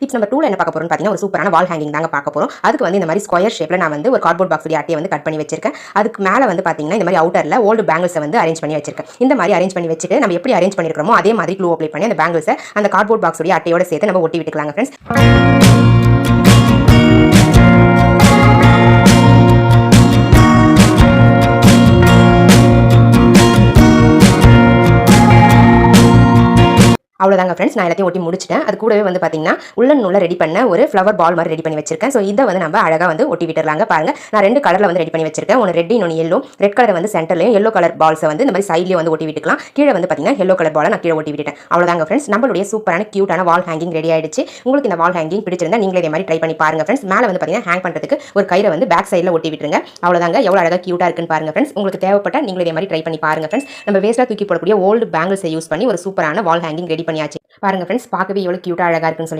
Tips number 2ல என்ன பார்க்க போறோம்னு பார்த்தீங்கன்னா ஒரு சூப்பரான வால் ஹேங்கிங் தாங்க பார்க்க போறோம். அதுக்கு வந்து இந்த மாதிரி ஸ்கொயர் ஷேப்ல நான் வந்து ஒரு கார்ட்போர்ட் பாக்ஸ் அட்டையை வந்து கட் பண்ணி வச்சிருக்கேன். அதுக்கு மேல வந்து பார்த்தீங்கன்னா இந்த மாதிரி அவுட்டர்ல ஓல்டு பேங்கிள்ஸை வந்து அரேஞ்ச் பண்ணி வச்சிருக்கேன். இந்த மாதிரி அரேஞ்ச் பண்ணி வச்சுட்டு நம்ம எப்படி அரேஞ்ச் பண்ணிருக்கோமோ அதே மாதிரி க்ளூ அப்ளை பண்ணி அந்த பேங்கிள்ஸை அந்த கார்ட்போர்ட் பாக்ஸ் அட்டையோட சேர்த்து நம்ம ஒட்டி விட்டுக்கலாங்க ஃப்ரெண்ட்ஸ். அவ்வளோதாங்க ஃப்ரெண்ட்ஸ், நான் எல்லாத்தையும் ஒட்டி முடிச்சிட்டேன். அது கூடவே வந்து பார்த்தீங்கன்னா உள்ளன் நூல்ல ரெடி பண்ண ஒரு ஃப்ளவர் பால் மாதிரி ரெடி பண்ணி வச்சிருக்கேன். ஸோ இதை வந்து நம்ம அழகாக வந்து ஒட்டி விட்டுறலாங்க. பாருங்க, நான் 2 கலரில் வந்து ரெடி பண்ணி வச்சிருக்கேன். ஒன்று ரெட், இன்னொன்று எல்லோ. ரெட் கலர் வந்து சென்டர்லையும், எல்லோ கலர் பால்ஸை வந்து இந்த மாதிரி சைட்லேயும் வந்து ஒட்டி விட்டுக்கலாம். கீழே வந்து பார்த்தீங்கன்னா எல்லோ கலர் பாலை நான் கீழே ஒட்டி விட்டுட்டேன். அவ்வளோதாங்க ஃப்ரெண்ட்ஸ், நம்மளுடைய சூப்பரான கியூட்டான வால் ஹேங்கிங் ரெடி ஆயிடுச்சு. உங்களுக்கு இந்த வால் ஹேங்கிங் பிடிச்சிருந்தா நீங்களே இதே மாதிரி ட்ரை பண்ணி பாருங்க ஃப்ரெண்ட்ஸ். மேலே வந்து பார்த்தீங்கன்னா ஹேங் பண்ணுறதுக்கு ஒரு கயிறை வந்து பேக் சைடில் ஒட்டி விட்டுருங்க. அவ்வளோதாங்க, எவ்வளோ அழகாக கியூட்டாக இருக்குன்னு பாருங்க ஃப்ரெண்ட்ஸ். உங்களுக்கு தேவைப்பட்ட நீங்களே இதே மாதிரி ட்ரை பண்ணி பாருங்க ஃப்ரெண்ட்ஸ். நம்ம வேஸ்ட்டாக தூக்கி போடக்கூடிய ஓல்டு பேங்கிள்ஸை யூஸ் பண்ணி ஒரு சூப்பரான வால் ஹேங்கிங் ரெடி பண்ணியாச்சு. பாருங்க ஃப்ரெண்ட்ஸ், பார்க்கவே எவ்வளோ கியூட்டாக அழகாக இருக்குன்னு சொல்லி